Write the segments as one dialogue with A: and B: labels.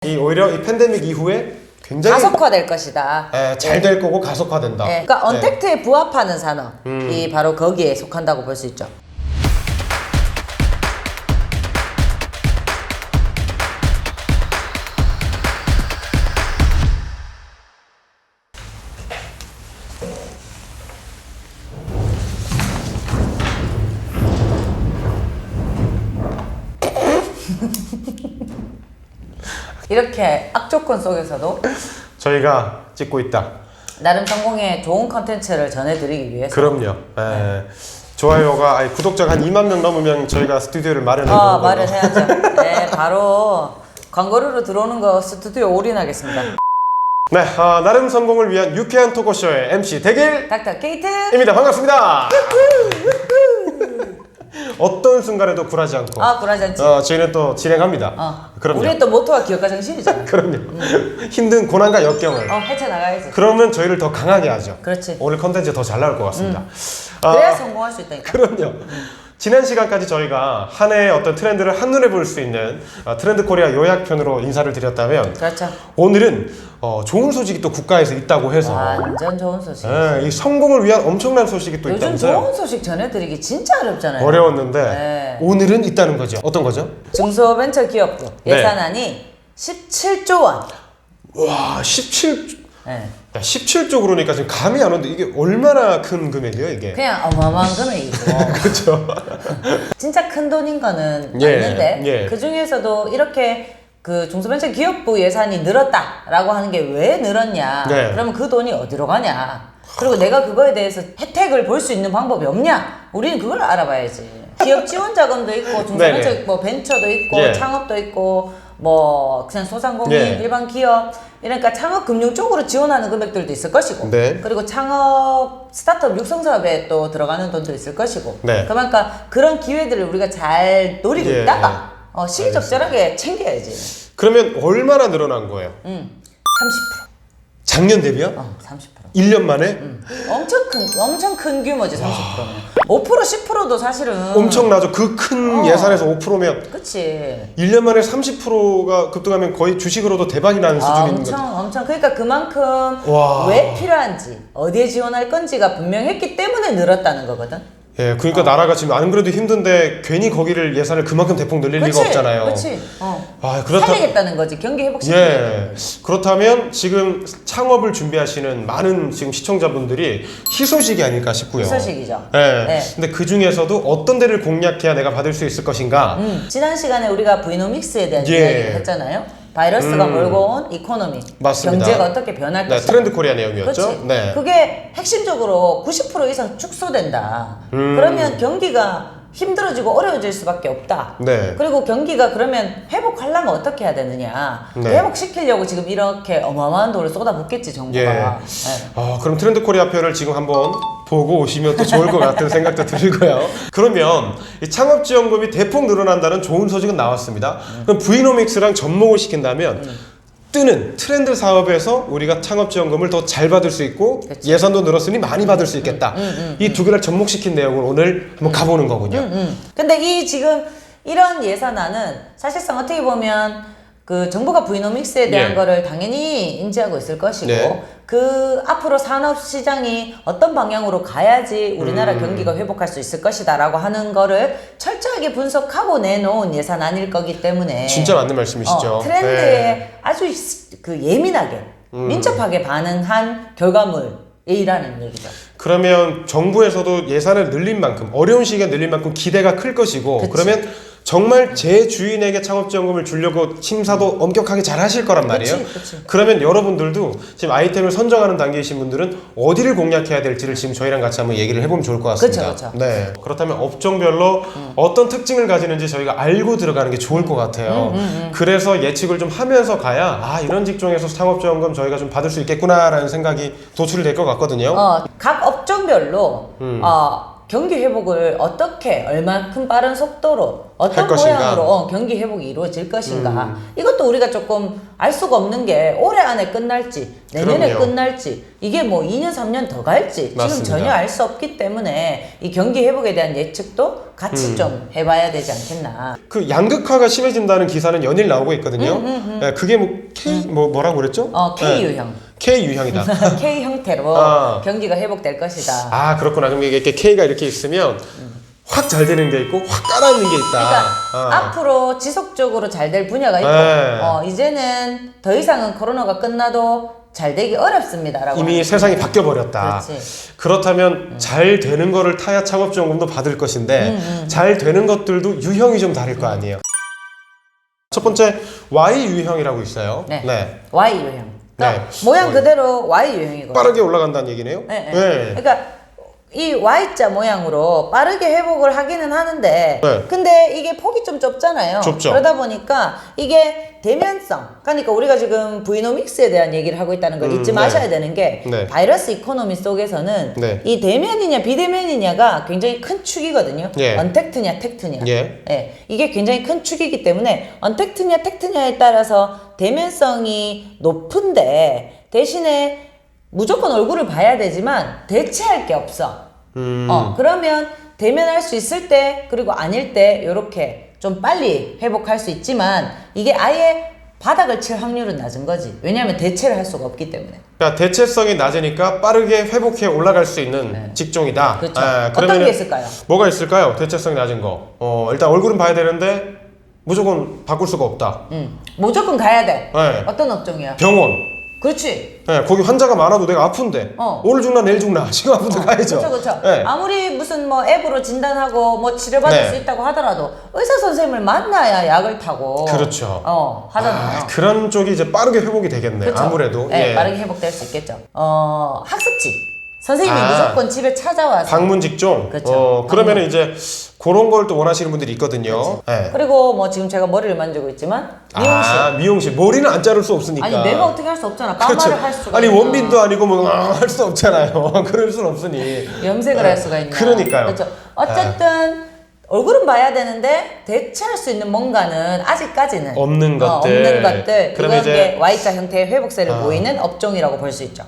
A: 오히려 이 팬데믹 이후에 굉장히
B: 가속화될 것이다.
A: 잘 될 거고 가속화된다.
B: 그러니까 언택트에 부합하는 산업이 바로 거기에 속한다고 볼 수 있죠. 이렇게 악조건 속에서도
A: 저희가 찍고 있다.
B: 나름 성공의 좋은 컨텐츠를 전해드리기 위해서.
A: 그럼요. 좋아요가 구독자가 한 2만 명 넘으면 저희가 스튜디오를 마련해요.
B: 마련해야죠. 네, 바로 광고료로 들어오는 거 스튜디오 올인하겠습니다.
A: 네, 나름 성공을 위한 유쾌한 토크쇼의 MC 대길
B: 닥터 케이트.
A: 입니다. 반갑습니다. 어떤 순간에도 굴하지 않고
B: 굴하지 않지.
A: 저희는 또 진행합니다. 그럼요.
B: 우리의 또 모토가 기업가 정신이잖아.
A: 그럼요. 힘든 고난과 역경을
B: 헤쳐나가야지.
A: 그러면 저희를 더 강하게 하죠.
B: 그렇지.
A: 오늘 컨텐츠 더 잘 나올 것 같습니다.
B: 그래야 성공할 수 있다니까.
A: 그럼요. 지난 시간까지 저희가 한 해의 어떤 트렌드를 한눈에 볼 수 있는 트렌드 코리아 요약편으로 인사를 드렸다면,
B: 그렇죠.
A: 오늘은 좋은 소식이 또 국가에서 있다고 해서
B: 완전 좋은 소식.
A: 이 성공을 위한 엄청난 소식이 또
B: 요즘
A: 있다면서요.
B: 좋은 소식 전해드리기 진짜 어렵잖아요.
A: 어려웠는데
B: 네.
A: 오늘은 있다는 거죠. 어떤 거죠?
B: 중소벤처기업부 예산안이 17조 원.
A: 와, 17조.
B: 네.
A: 17조 그러니까 지금 감이 안 오는데 이게 얼마나 큰 금액이에요, 이게?
B: 그냥 어마어마한 금액이고.
A: 그렇죠.
B: 진짜 큰 돈인 거는
A: 예,
B: 맞는데
A: 예.
B: 그 중에서도 이렇게 그 중소벤처기업부 예산이 늘었다라고 하는 게 왜 늘었냐?
A: 네.
B: 그러면 그 돈이 어디로 가냐? 그리고 내가 그거에 대해서 혜택을 볼 수 있는 방법이 없냐? 우리는 그걸 알아봐야지. 기업 지원 자금도 있고 중소벤처
A: 네네.
B: 뭐 벤처도 있고
A: 예.
B: 창업도 있고 뭐 그냥 소상공인
A: 예.
B: 일반 기업 이러니까 창업 금융 쪽으로 지원하는 금액들도 있을 것이고
A: 네.
B: 그리고 창업 스타트업 육성 사업에 또 들어가는 돈도 있을 것이고
A: 네.
B: 그러니까 그런 기회들을 우리가 잘 노리고
A: 예.
B: 있다가 시기적절하게 챙겨야지.
A: 그러면 얼마나 늘어난 거예요?
B: 30%.
A: 작년 대비요?
B: 30%.
A: 1년 만에?
B: 엄청 큰 규모지 30%면. 5% 10%도 사실은
A: 엄청나죠. 그 큰 예산에서 5%면
B: 그치.
A: 1년 만에 30%가 급등하면 거의 주식으로도 대박이 나는 수준인 거죠.
B: 엄청 그러니까 그만큼
A: 와.
B: 왜 필요한지 어디에 지원할 건지가 분명했기 때문에 늘었다는 거거든.
A: 예, 그러니까 나라가 지금 안 그래도 힘든데 괜히 거기를 예산을 그만큼 대폭 늘릴 리가 없잖아요.
B: 그렇지.
A: 그렇다.
B: 살리겠다는 거지. 경기 회복시키는
A: 예. 그렇다면 지금 창업을 준비하시는 많은 지금 시청자분들이 희소식이 아닐까 싶고요.
B: 희소식이죠.
A: 예.
B: 네.
A: 근데 그 중에서도 어떤 데를 공략해야 내가 받을 수 있을 것인가?
B: 지난 시간에 우리가 브이노믹스에 대한
A: 예.
B: 이야기를 했잖아요. 바이러스가 몰고 온 이코노미,
A: 맞습니다.
B: 경제가 어떻게 변할
A: 네,
B: 것인가.
A: 트렌드 코리아 내용이었죠.
B: 그렇지.
A: 네.
B: 그게 핵심적으로 90% 이상 축소된다. 그러면 경기가 힘들어지고 어려워질 수밖에 없다.
A: 네.
B: 그리고 경기가 그러면 회복하려면 어떻게 해야 되느냐.
A: 네.
B: 회복시키려고 지금 이렇게 어마어마한 돈을 쏟아붓겠지 정부가.
A: 예.
B: 네.
A: 그럼 트렌드 코리아 표를 지금 한번 보고 오시면 또 좋을 것 같은 생각도 들고요. 그러면 이 창업 지원금이 대폭 늘어난다는 좋은 소식은 나왔습니다. 그럼 브이노믹스랑 접목을 시킨다면 뜨는 트렌드 사업에서 우리가 창업 지원금을 더 잘 받을 수 있고
B: 그치.
A: 예산도 늘었으니 많이 받을 수 있겠다. 이 두 개를 접목시킨 내용을 오늘 한번 가보는 거군요.
B: 근데 이 지금 이런 예산안은 사실상 어떻게 보면 그 정부가 브이노믹스에 대한
A: 예.
B: 거를 당연히 인지하고 있을 것이고
A: 네.
B: 그 앞으로 산업 시장이 어떤 방향으로 가야지 우리나라 경기가 회복할 수 있을 것이다 라고 하는 거를 철저하게 분석하고 내놓은 예산안일 거기 때문에
A: 진짜 맞는 말씀이시죠.
B: 트렌드에
A: 네.
B: 아주 그 예민하게 민첩하게 반응한 결과물이라는 얘기죠.
A: 그러면 정부에서도 예산을 늘린 만큼 어려운 시기에 늘린 만큼 기대가 클 것이고
B: 그치.
A: 그러면 정말 제 주인에게 창업지원금을 주려고 심사도 엄격하게 잘 하실 거란 말이에요.
B: 그치.
A: 그러면 여러분들도 지금 아이템을 선정하는 단계이신 분들은 어디를 공략해야 될지를 지금 저희랑 같이 한번 얘기를 해보면 좋을 것 같습니다.
B: 그쵸.
A: 네. 그렇다면 업종별로 어떤 특징을 가지는지 저희가 알고 들어가는 게 좋을 것 같아요. 그래서 예측을 좀 하면서 가야 이런 직종에서 창업지원금 저희가 좀 받을 수 있겠구나라는 생각이 도출이 될 것 같거든요.
B: 각 업종별로 경기 회복을 어떻게 얼마큼 빠른 속도로
A: 할
B: 어떤
A: 것인가?
B: 모양으로 경기 회복이 이루어질 것인가 이것도 우리가 조금 알 수가 없는 게 올해 안에 끝날지 내년에
A: 그럼요.
B: 끝날지 이게 뭐 2년 3년 더 갈지
A: 맞습니다.
B: 지금 전혀 알 수 없기 때문에 이 경기 회복에 대한 예측도 같이 좀 해봐야 되지 않겠나.
A: 그 양극화가 심해진다는 기사는 연일 나오고 있거든요. 예, 그게 뭐 K 뭐라고 그랬죠?
B: K
A: 예,
B: 유형.
A: K 유형이다.
B: K 형태로
A: 아.
B: 경기가 회복될 것이다.
A: 아 그렇구나. 그럼 이게 K가 이렇게 있으면 확 잘 되는 게 있고 확 깔아있는 게 있다.
B: 그러니까
A: 아.
B: 앞으로 지속적으로 잘 될 분야가 있고
A: 네.
B: 이제는 더 이상은 코로나가 끝나도 잘 되기 어렵습니다라고
A: 이미
B: 하는
A: 세상이 바뀌어 버렸다.
B: 그렇지.
A: 그렇다면 잘 되는 거를 타야 창업지원금도 받을 것인데 잘 되는 것들도 유형이 좀 다를 거 아니에요. 첫 번째 Y 유형이라고 있어요.
B: 네. Y 유형. 그러니까
A: 네.
B: 모양 그대로 Y 유형이거든요.
A: 빠르게 올라간다는 얘기네요.
B: 네.
A: 네.
B: 그러니까 이 Y자 모양으로 빠르게 회복을 하기는 하는데
A: 네.
B: 근데 이게 폭이 좀 좁잖아요.
A: 좁죠.
B: 그러다 보니까 이게 대면성 그러니까 우리가 지금 브이노믹스에 대한 얘기를 하고 있다는 걸 잊지
A: 네.
B: 마셔야 되는 게
A: 네.
B: 바이러스 이코노미 속에서는
A: 네.
B: 이 대면이냐 비대면이냐가 굉장히 큰 축이거든요.
A: 예.
B: 언택트냐 텍트냐.
A: 예.
B: 이게 굉장히 큰 축이기 때문에 언택트냐 텍트냐에 따라서 대면성이 높은데 대신에 무조건 얼굴을 봐야 되지만 대체할 게 없어. 그러면 대면할 수 있을 때 그리고 아닐 때 이렇게 좀 빨리 회복할 수 있지만 이게 아예 바닥을 칠 확률은 낮은 거지. 왜냐하면 대체를 할 수가 없기 때문에.
A: 그러니까 대체성이 낮으니까 빠르게 회복해 올라갈 수 있는 직종이다.
B: 그렇죠.
A: 예,
B: 어떤
A: 그러면은
B: 게 있을까요?
A: 뭐가 있을까요? 대체성이 낮은 거. 일단 얼굴은 봐야 되는데 무조건 바꿀 수가 없다.
B: 무조건 가야 돼.
A: 네.
B: 어떤 업종이야?
A: 병원.
B: 그렇지.
A: 예, 거기 환자가 많아도 내가 아픈데 오늘 죽나 내일 죽나 지금 아픈데 가야죠.
B: 그렇죠.
A: 예.
B: 아무리 무슨 뭐 앱으로 진단하고 뭐 치료받을
A: 네.
B: 수 있다고 하더라도 의사 선생님을 만나야 약을 타고
A: 그렇죠.
B: 하잖아요.
A: 그런 쪽이 이제 빠르게 회복이 되겠네.
B: 그쵸?
A: 아무래도.
B: 네,
A: 예.
B: 빠르게 회복될 수 있겠죠. 학습지. 선생님이
A: 아.
B: 무조건 집에 찾아와서.
A: 방문 직종.
B: 그쵸.
A: 그러면은 이제 그런 걸 또 원하시는 분들이 있거든요. 예.
B: 그리고 뭐 지금 제가 머리를 만지고 있지만 미용실.
A: 미용실. 머리는 안 자를 수 없으니까.
B: 아니 내가 어떻게 할 수 없잖아. 까마를 할 수가
A: 아니
B: 있나.
A: 원빈도 아니고 뭐 할 수 없잖아요. 그럴 순 없으니.
B: 염색을 할 수가 있나.
A: 그러니까요.
B: 그렇죠. 어쨌든 얼굴은 봐야 되는데 대체할 수 있는 뭔가는 아직까지는
A: 없는 것들.
B: 없는 것들.
A: 그러면
B: 이건
A: 이제-
B: 게 Y자 형태의 회복세를 보이는 업종이라고 볼 수 있죠.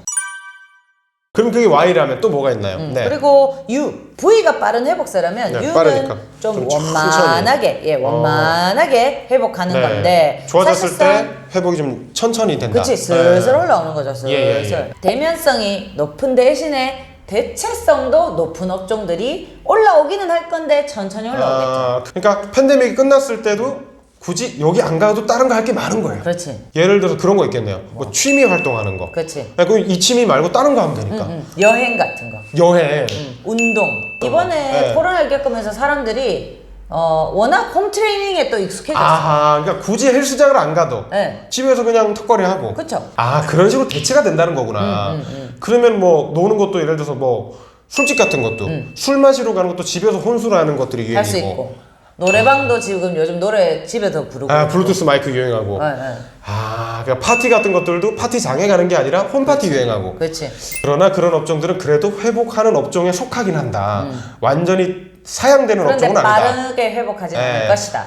A: 그럼 그게 Y라면 또 뭐가 있나요? 네.
B: 그리고 U, V가 빠른 회복세라면
A: 네,
B: U는
A: 빠르니까.
B: 좀
A: 좀
B: 원만하게, 원만하게 회복하는 건데
A: 네. 좋아졌을
B: 사실상
A: 때 회복이 좀 천천히 된다.
B: 그치 슬슬 올라오는 거죠 슬슬.
A: 예.
B: 대면성이 높은 대신에 대체성도 높은 업종들이 올라오기는 할 건데 천천히 올라오겠죠.
A: 그러니까 팬데믹이 끝났을 때도 굳이 여기 안 가도 다른 거 할 게 많은 거예요.
B: 그렇지,
A: 예를 들어서 그런 거 있겠네요. 뭐 취미 활동하는 거.
B: 그렇지.
A: 그럼 이 취미 말고 다른 거 하면 되니까.
B: 여행 같은 거,
A: 여행.
B: 운동. 이번에
A: 네.
B: 코로나를 겪으면서 사람들이 워낙 홈 트레이닝에 또 익숙해졌어.
A: 그러니까 굳이 헬스장을 안 가도
B: 네.
A: 집에서 그냥 턱걸이 하고.
B: 그쵸.
A: 그런 식으로 대체가 된다는 거구나. 그러면 뭐 노는 것도 예를 들어서 뭐 술집 같은 것도 술 마시러 가는 것도 집에서 혼술을 하는 것들이 유행이고.
B: 할 수 있고. 노래방도 지금 요즘 노래 집에서 부르고.
A: 블루투스 마이크 유행하고.
B: 네.
A: 그러니까 파티 같은 것들도 파티장에 가는 게 아니라 홈파티 유행하고.
B: 그렇지.
A: 그러나 그런 업종들은 그래도 회복하는 업종에 속하긴 한다. 완전히 사양되는
B: 그런데
A: 업종은 아니다.
B: 빠르게 회복하지
A: 네.
B: 않을 것이다.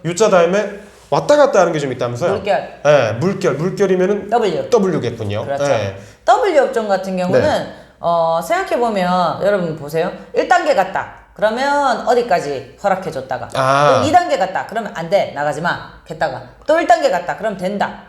A: U자 다음에 왔다 갔다 하는 게 좀 있다면서요?
B: 물결.
A: 네, 물결이면은
B: W.
A: W겠군요.
B: 그렇죠.
A: 네.
B: W 업종 같은 경우는 생각해보면 여러분 보세요. 1단계 갔다. 그러면 어디까지 허락해줬다가 또 2단계 갔다. 그러면 안 돼. 나가지 마. 했다가 또 1단계 갔다. 그럼 된다.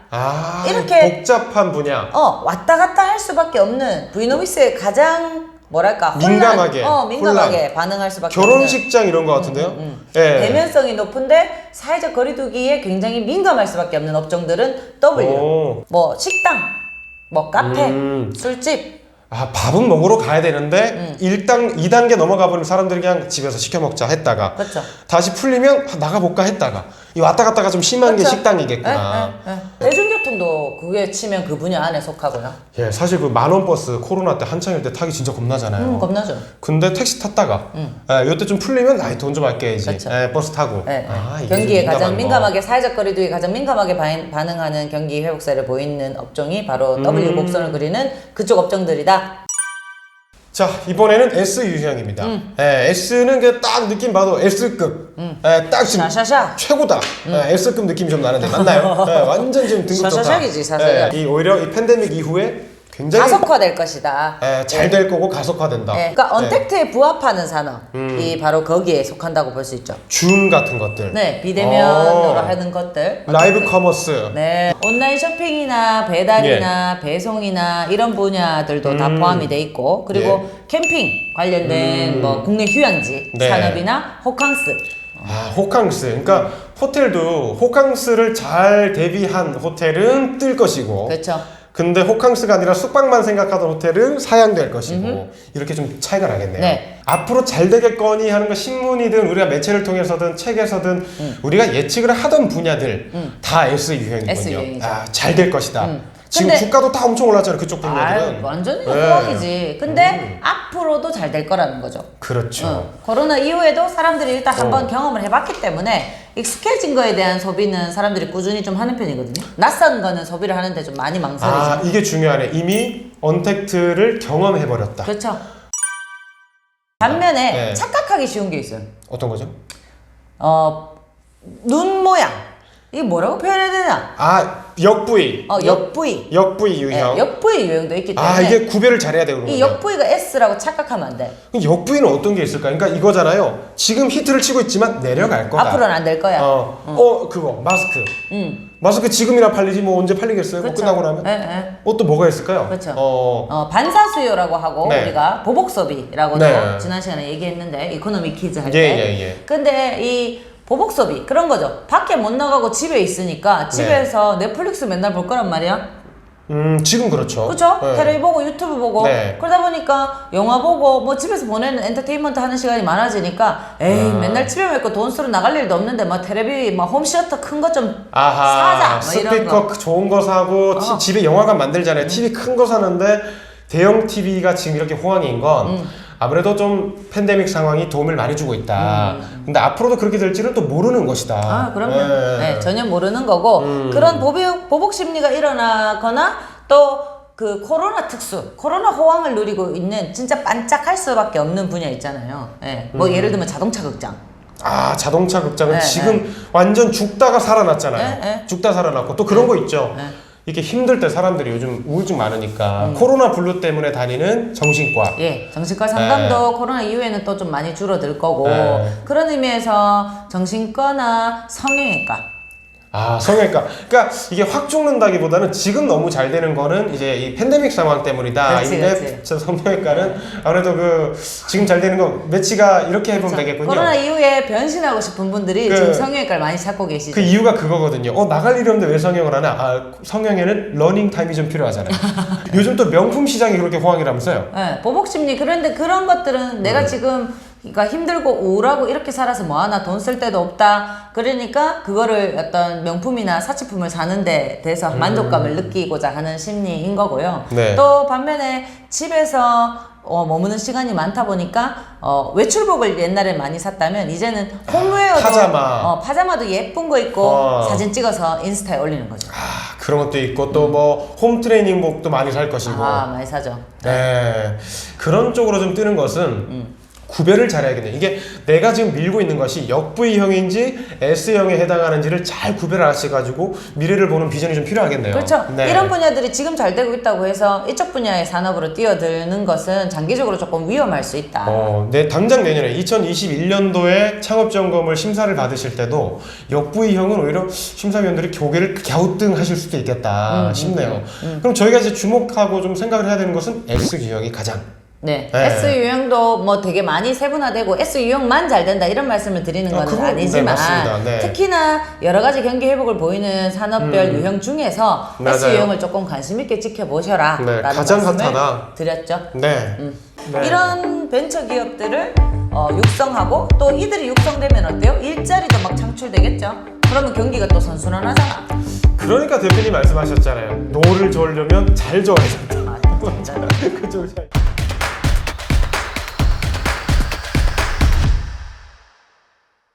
B: 이렇게
A: 복잡한 분야.
B: 왔다 갔다 할 수밖에 없는 브이노믹스의 가장 뭐랄까
A: 민감하게,
B: 민감하게 반응할 수밖에
A: 결혼식장 이런 거 같은데요?
B: 없는
A: 예.
B: 대면성이 높은데 사회적 거리두기에 굉장히 민감할 수밖에 없는 업종들은 W.
A: 오.
B: 뭐 식당, 뭐 카페,
A: 음.
B: 술집.
A: 밥은 먹으러 가야 되는데 2단계 넘어가 버리면 사람들이 그냥 집에서 시켜 먹자 했다가
B: 그렇죠.
A: 다시 풀리면 나가볼까 했다가 이 왔다 갔다가 좀 심한 게
B: 그렇죠.
A: 식당이겠구나.
B: 대중교통도 그게 치면 그 분야 안에 속하고요.
A: 예, 사실 그 만원 버스 코로나 때 한창일 때 타기 진짜 겁나잖아요.
B: 겁나죠.
A: 근데 택시 탔다가 이때 좀 풀리면 돈 좀 아껴야지.
B: 그렇죠.
A: 버스 타고.
B: 네.
A: 이게
B: 경기에
A: 좀
B: 가장
A: 민감한 거.
B: 민감하게 사회적 거리두기에 가장 민감하게 반응하는 경기 회복세를 보이는 업종이 바로 W 곡선을 그리는 그쪽 업종들이다.
A: 자, 이번에는 S 유형입니다. S는 그냥 딱 느낌 봐도 S급. 딱 지금
B: 샤샤샤.
A: 최고다. S급 느낌이 좀 나는데 맞나요? 완전 지금 등급 좋다.
B: 샤샤샥이지, 샤샤샥.
A: 오히려 이 팬데믹 이후에 굉장히
B: 가속화될 것이다.
A: 잘 될 거고 가속화된다.
B: 그러니까 언택트에 부합하는 산업이 바로 거기에 속한다고 볼 수 있죠.
A: 줌 같은 것들.
B: 네, 비대면으로 하는 것들.
A: 라이브 커머스.
B: 네, 온라인 쇼핑이나 배달이나 배송이나 이런 분야들도 다 포함이 돼 있고, 그리고 캠핑 관련된 뭐 국내 휴양지
A: 네.
B: 산업이나 호캉스.
A: 호캉스. 그러니까 호텔도 호캉스를 잘 대비한 호텔은 뜰 것이고.
B: 그렇죠.
A: 근데 호캉스가 아니라 숙박만 생각하던 호텔은 사양될 것이고 이렇게 좀 차이가 나겠네요.
B: 네.
A: 앞으로 잘 되겠거니 하는 거 신문이든 우리가 매체를 통해서든 책에서든 우리가 예측을 하던 분야들 다 S 유형이군요.
B: S 유형이죠.
A: 잘 될 것이다. 지금
B: 근데-
A: 주가도 다 엄청 올랐잖아요. 그쪽 분야들은.
B: 완전히
A: 네.
B: 호황이지. 근데 앞으로도 잘 될 거라는 거죠.
A: 그렇죠.
B: 코로나 이후에도 사람들이 일단 한번 경험을 해봤기 때문에 익숙해진 거에 대한 소비는 사람들이 꾸준히 좀 하는 편이거든요. 낯선 거는 소비를 하는데 좀 많이 망설이죠.
A: 이게 중요하네. 이미 언택트를 경험해버렸다.
B: 그렇죠. 반면에
A: 네.
B: 착각하기 쉬운 게 있어요.
A: 어떤 거죠?
B: 눈 모양. 이게 뭐라고 표현해야 되나?
A: 역부위.
B: 역부위.
A: 역부위 유형.
B: 네, 역부위 유형도 있기 때문에
A: 이게 구별을 잘해야 되는 거예요.
B: 이 역부위가 S라고 착각하면 안 돼.
A: 그럼 역부위는 어떤 게 있을까? 그러니까 이거잖아요. 지금 히트를 치고 있지만 내려갈 거다.
B: 앞으로는 안 될 거야.
A: 그거 마스크. 마스크 지금이나 팔리지 뭐 언제 팔리겠어요? 뭐
B: 그렇죠.
A: 끝나고 나면.
B: 네.
A: 또 뭐가 있을까요?
B: 그렇죠. 반사수요라고 하고
A: 네.
B: 우리가 보복 소비라고도
A: 네.
B: 지난 시간에 얘기했는데 이코노미 키즈 할
A: 예,
B: 때.
A: 예.
B: 근데 이 보복 소비 그런 거죠. 밖에 못 나가고 집에 있으니까 집에서 넷플릭스 맨날 볼 거란 말이야.
A: 지금 그렇죠.
B: 그렇죠?
A: 네.
B: 테레비 보고 유튜브 보고
A: 네.
B: 그러다 보니까 영화 보고 뭐 집에서 보내는 엔터테인먼트 하는 시간이 많아지니까 에이 맨날 집에만 있고 돈 쓰러 나갈 일도 없는데 뭐 테레비 뭐 홈시어터 큰 거 좀 사자 뭐 이런
A: 스피커
B: 거.
A: 좋은 거 사고 집에 영화관 만들잖아요. TV 큰 거 사는데 대형 TV가 지금 이렇게 호황인 건 아무래도 좀 팬데믹 상황이 도움을 많이 주고 있다. 근데 앞으로도 그렇게 될지는 또 모르는 것이다.
B: 그럼요. 네, 전혀 모르는 거고 그런 보복 심리가 일어나거나 또 그 코로나 특수, 코로나 호황을 누리고 있는 진짜 반짝할 수밖에 없는 분야 있잖아요. 네, 뭐 예를 들면 자동차 극장.
A: 자동차 극장은
B: 네,
A: 지금 완전 죽다가 살아났잖아요.
B: 네.
A: 죽다 살아났고 또 그런 거 있죠. 이렇게 힘들 때 사람들이 요즘 우울증 많으니까 코로나 블루 때문에 다니는 정신과.
B: 예, 정신과 상담도 코로나 이후에는 또 좀 많이 줄어들 거고 그런 의미에서 정신과나 성형외과.
A: 성형외과. 그러니까 이게 확 죽는다기보다는 지금 너무 잘 되는 거는 이제 이 팬데믹 상황 때문이다. 근데 성형외과는 아무래도 지금 잘 되는 거 매치가 이렇게 해보면 되겠군요.
B: 코로나 이후에 변신하고 싶은 분들이 지금 성형외과를 많이 찾고 계시죠.
A: 그 이유가 그거거든요. 나갈 일이 없는데 왜 성형을 하나? 성형에는 러닝 타임이 좀 필요하잖아요. 요즘 또 명품 시장이 그렇게 호황이라면서요.
B: 네, 보복 심리. 그런데 그런 것들은 내가 지금 그러니까 힘들고 우울하고 이렇게 살아서 뭐하나 돈 쓸 데도 없다. 그러니까 그거를 어떤 명품이나 사치품을 사는 데 대해서 만족감을 느끼고자 하는 심리인 거고요.
A: 네.
B: 또 반면에 집에서 머무는 시간이 많다 보니까 외출복을 옛날에 많이 샀다면 이제는 홈웨어도 파자마도 예쁜 거 입고 사진 찍어서 인스타에 올리는 거죠.
A: 그런 것도 있고 또 뭐 홈 트레이닝복도 많이 살 것이고.
B: 많이 사죠.
A: 네. 그런 쪽으로 좀 뜨는 것은 구별을 잘해야겠네요. 이게 내가 지금 밀고 있는 것이 역V형인지 S형에 해당하는지를 잘 구별하셔가지고 미래를 보는 비전이 좀 필요하겠네요.
B: 그렇죠.
A: 네.
B: 이런 분야들이 지금 잘 되고 있다고 해서 이쪽 분야의 산업으로 뛰어드는 것은 장기적으로 조금 위험할 수 있다.
A: 당장 내년에 2021년도에 창업점검을 심사를 받으실 때도 역V형은 오히려 심사위원들이 고개를 갸우뚱하실 수도 있겠다 싶네요. 그럼 저희가 이제 주목하고 좀 생각을 해야 되는 것은 S유형이 가장
B: 네. S유형도 뭐 되게 많이 세분화되고 S유형만 잘 된다 이런 말씀을 드리는 건 아니지만
A: 맞습니다. 네.
B: 특히나 여러 가지 경기 회복을 보이는 산업별 유형 중에서
A: 맞아요.
B: S유형을 조금 관심 있게 지켜보셔라
A: 네,
B: 라는
A: 가장
B: 말씀을
A: 핫하다.
B: 드렸죠.
A: 네. 네.
B: 이런 벤처 기업들을 육성하고 또 이들이 육성되면 어때요? 일자리도 막 창출되겠죠. 그러면 경기가 또 선순환하잖아.
A: 그러니까 대표님 말씀하셨잖아요. 노를 저으려면 잘 저어야 된다.
B: 진짜.
A: 그쪽